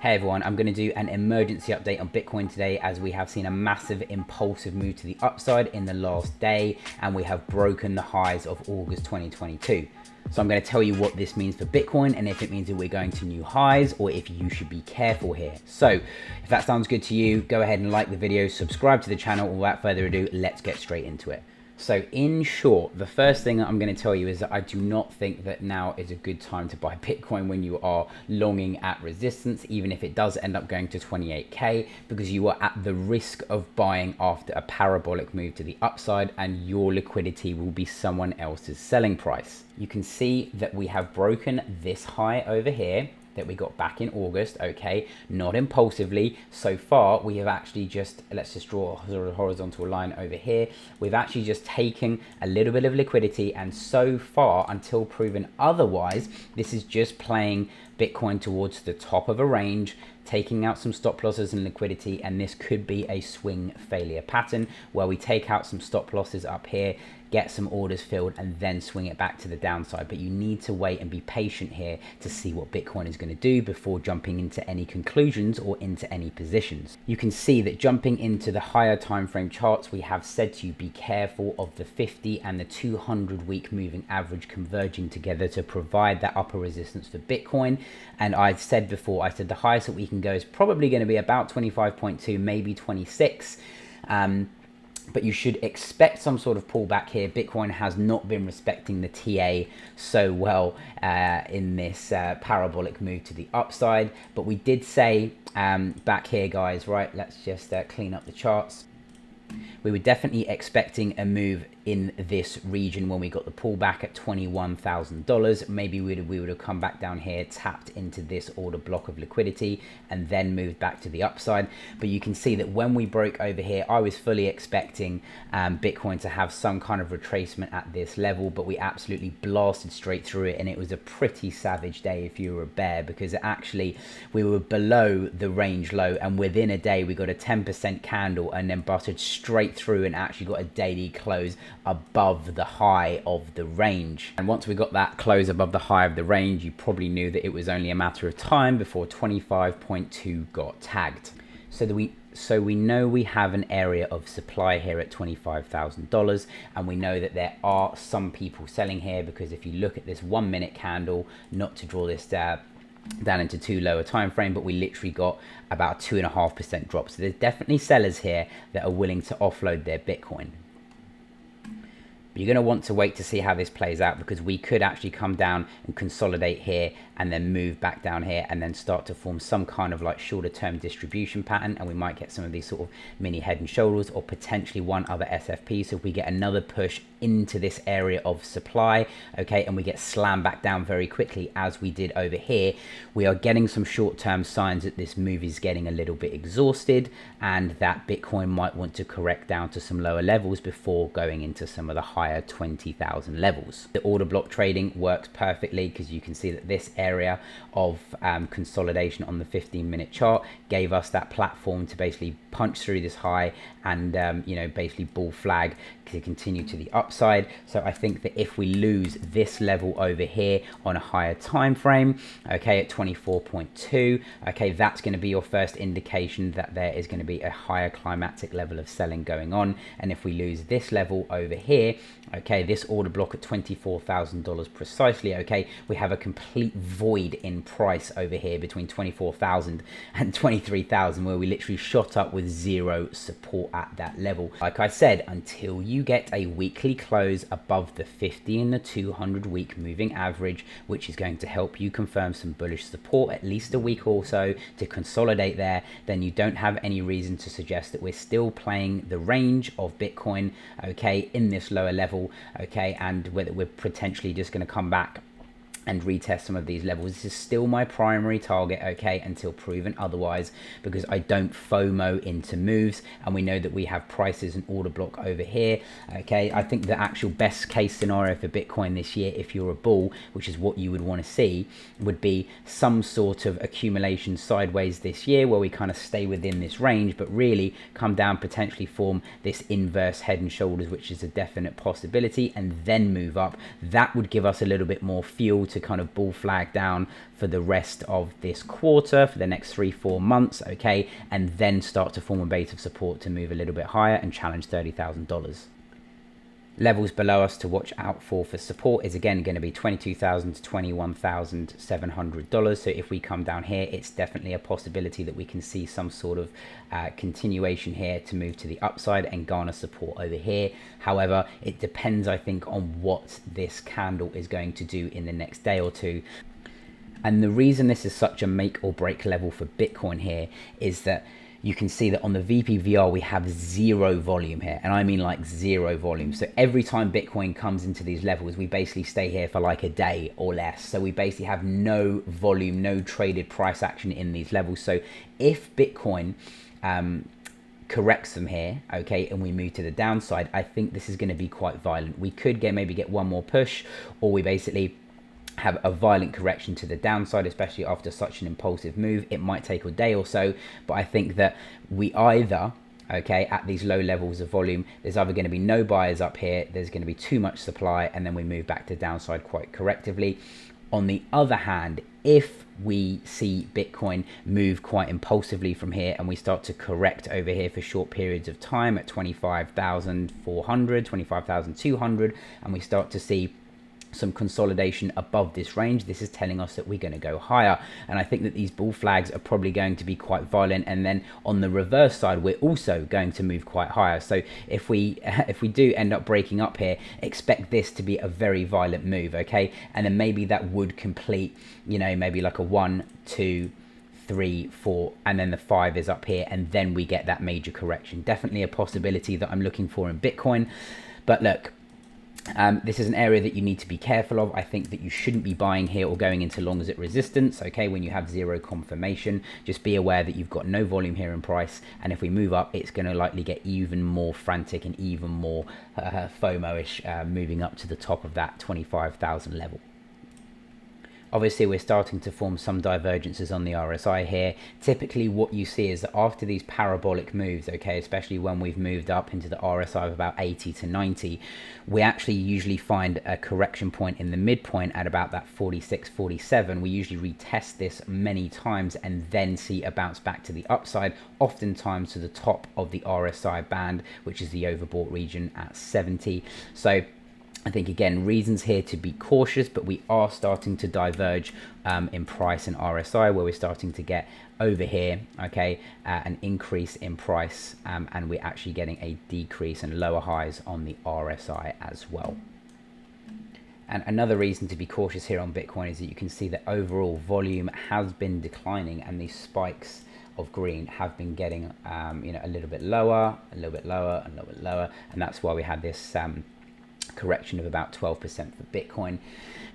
Hey everyone, I'm going to do an emergency update on Bitcoin today as we have seen a massive impulsive move to the upside in the last day and we have broken the highs of August 2022. So I'm going to tell you what this means for Bitcoin and if it means that we're going to new highs or if you should be careful here. So if that sounds good to you, go ahead and like the video, subscribe to the channel. Without further ado, let's get straight into it. So in short, the first thing I'm going to tell you is that I do not think that now is a good time to buy Bitcoin when you are longing at resistance, even if it does end up going to 28K, because you are at the risk of buying after a parabolic move to the upside and your liquidity will be someone else's selling price. You can see that we have broken this high over here that we got back in August, okay, not impulsively. So far, we have actually just, let's just draw a horizontal line over here. We've actually just taken a little bit of liquidity, and so far, until proven otherwise, this is just playing Bitcoin towards the top of a range, taking out some stop losses and liquidity, and this could be a swing failure pattern where we take out some stop losses up here, get some orders filled, and then swing it back to the downside. But you need to wait and be patient here to see what Bitcoin is going to do before jumping into any conclusions or into any positions. You can see that jumping into the higher time frame charts, we have said to you be careful of the 50 and the 200 week moving average converging together to provide that upper resistance for Bitcoin. And I've said before, I said the highest that we can go is probably going to be about 25.2, maybe 26. But you should expect some sort of pullback here. Bitcoin has not been respecting the TA so well in this parabolic move to the upside. But we did say back here, guys, right? Let's just clean up the charts. We were definitely expecting a move in this region when we got the pullback at $21,000. Maybe we would have come back down here, tapped into this order block of liquidity, and then moved back to the upside. But you can see that when we broke over here, I was fully expecting Bitcoin to have some kind of retracement at this level, but we absolutely blasted straight through it, and it was a pretty savage day if you were a bear, because actually we were below the range low, and within a day we got a 10% candle and then busted straight through and actually got a daily close above the high of the range. And once we got that close above the high of the range, you probably knew that it was only a matter of time before 25.2 got tagged. So we know we have an area of supply here at $25,000, and we know that there are some people selling here, because if you look at this 1 minute candle, not to draw this down into too low a time frame, but we literally got about 2.5% drop. So there's definitely sellers here that are willing to offload their Bitcoin. But you're going to want to wait to see how this plays out, because we could actually come down and consolidate here and then move back down here and then start to form some kind of like shorter term distribution pattern, and we might get some of these sort of mini head and shoulders or potentially one other SFP. So if we get another push into this area of supply, okay, and we get slammed back down very quickly as we did over here, we are getting some short-term signs that this move is getting a little bit exhausted and that Bitcoin might want to correct down to some lower levels before going into some of the higher 20,000 levels. The order block trading works perfectly, because you can see that this area of consolidation on the 15-minute chart gave us that platform to basically punch through this high and you know, basically bull flag to continue to the upside. So I think that if we lose this level over here on a higher time frame, okay, at 24.2, okay, that's going to be your first indication that there is going to be a higher climatic level of selling going on. And if we lose this level over here, okay, this order block at $24,000 precisely, okay, we have a complete void in price over here between 24,000 and 23,000, where we literally shot up with zero support at that level. Like I said, until you get a weekly close above the 50 and the 200 week moving average, which is going to help you confirm some bullish support at least a week or so to consolidate there, then you don't have any reason to suggest that we're still playing the range of Bitcoin, okay, in this lower level, okay, and whether we're potentially just going to come back and retest some of these levels. This is still my primary target, okay, until proven otherwise, because I don't FOMO into moves, and we know that we have prices and order block over here, okay. I think the actual best case scenario for Bitcoin this year, if you're a bull, which is what you would want to see, would be some sort of accumulation sideways this year where we kind of stay within this range, but really come down, potentially form this inverse head and shoulders, which is a definite possibility, and then move up. That would give us a little bit more fuel to kind of bull flag down for the rest of this quarter, for the next 3-4 months, okay, and then start to form a base of support to move a little bit higher and challenge $30,000. Levels below us to watch out for support is again going to be $22,000 to $21,700. So if we come down here, it's definitely a possibility that we can see some sort of continuation here to move to the upside and garner support over here. However, it depends, I think, on what this candle is going to do in the next day or two. And the reason this is such a make or break level for Bitcoin here is that you can see that on the VPVR, we have zero volume here. And I mean like zero volume. So every time Bitcoin comes into these levels, we basically stay here for like a day or less. So we basically have no volume, no traded price action in these levels. So if Bitcoin corrects them here, okay, and we move to the downside, I think this is going to be quite violent. We could maybe get one more push, or we basically have a violent correction to the downside, especially after such an impulsive move. It might take a day or so, but I think that we either, okay, at these low levels of volume, there's either going to be no buyers up here, there's going to be too much supply, and then we move back to downside quite correctively. On the other hand, if we see Bitcoin move quite impulsively from here and we start to correct over here for short periods of time at 25,400, 25,200, and we start to see some consolidation above this range, this is telling us that we're going to go higher. And I think that these bull flags are probably going to be quite violent, and then on the reverse side we're also going to move quite higher. So if we do end up breaking up here, expect this to be a very violent move, okay? And then maybe that would complete, you know, maybe like a 1, 2, 3, 4, and then the 5 is up here, and then we get that major correction. Definitely a possibility that I'm looking for in Bitcoin. But look, this is an area that you need to be careful of. I think that you shouldn't be buying here or going into longs at resistance, okay, when you have zero confirmation. Just be aware that you've got no volume here in price, and if we move up, it's going to likely get even more frantic and even more FOMO-ish, moving up to the top of that 25,000 level. Obviously, we're starting to form some divergences on the RSI here. Typically, what you see is that after these parabolic moves, okay, especially when we've moved up into the RSI of about 80 to 90, we actually usually find a correction point in the midpoint at about that 46, 47. We usually retest this many times and then see a bounce back to the upside, oftentimes to the top of the RSI band, which is the overbought region at 70. So I think, again, reasons here to be cautious, but we are starting to diverge in price and RSI, where we're starting to get over here, okay, an increase in price, and we're actually getting a decrease and lower highs on the RSI as well. And another reason to be cautious here on Bitcoin is that you can see that overall volume has been declining, and these spikes of green have been getting, you know, a little bit lower, a little bit lower, a little bit lower, and that's why we had this correction of about 12% for Bitcoin.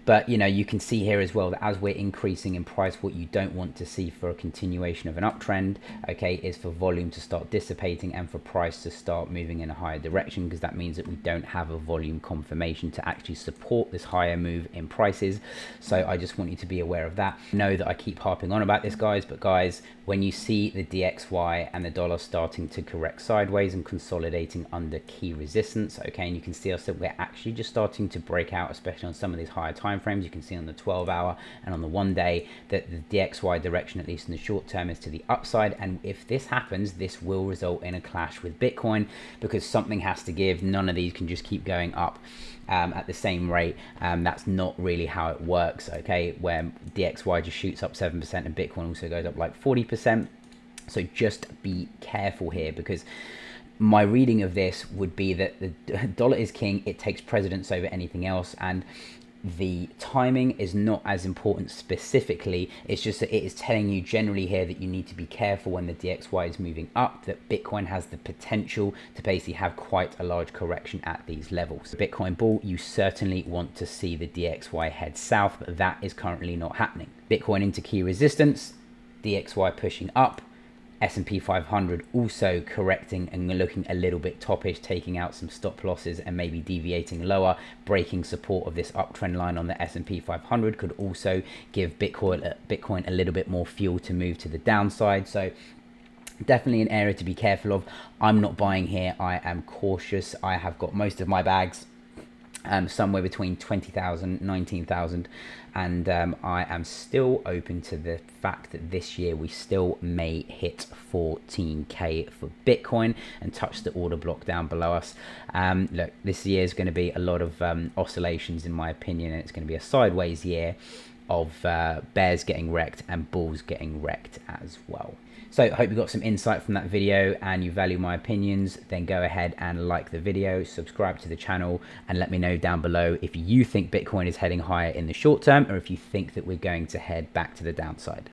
But, you know, you can see here as well that as we're increasing in price, what you don't want to see for a continuation of an uptrend, okay, is for volume to start dissipating and for price to start moving in a higher direction, because that means that we don't have a volume confirmation to actually support this higher move in prices. So I just want you to be aware of that. I know that I keep harping on about this, guys, but guys, when you see the DXY and the dollar starting to correct sideways and consolidating under key resistance, okay, and you can see us that we're actually just starting to break out, especially on some of these higher time frames. You can see on the 12-hour and on the 1 day that the DXY direction, at least in the short term, is to the upside. And if this happens, this will result in a clash with Bitcoin, because something has to give. None of these can just keep going up at the same rate. That's not really how it works, okay, where DXY just shoots up 7% and Bitcoin also goes up like 40%. So just be careful here, because my reading of this would be that the dollar is king. It takes precedence over anything else, and the timing is not as important specifically. It's just that it is telling you generally here that you need to be careful when the DXY is moving up, that Bitcoin has the potential to basically have quite a large correction at these levels. Bitcoin bull, you certainly want to see the DXY head south, but that is currently not happening. Bitcoin into key resistance, DXY pushing up, S&P 500 also correcting and looking a little bit toppish, taking out some stop losses and maybe deviating lower. Breaking support of this uptrend line on the S&P 500 could also give Bitcoin a little bit more fuel to move to the downside. So definitely an area to be careful of. I'm not buying here. I am cautious. I have got most of my bags somewhere between 20,000, 19,000, and I am still open to the fact that this year we still may hit 14k for Bitcoin and touch the order block down below us. Look, this year is going to be a lot of oscillations in my opinion, and it's going to be a sideways year of bears getting wrecked and bulls getting wrecked as well. So I hope you got some insight from that video and you value my opinions. Then go ahead and like the video, subscribe to the channel, and let me know down below if you think Bitcoin is heading higher in the short term or if you think that we're going to head back to the downside.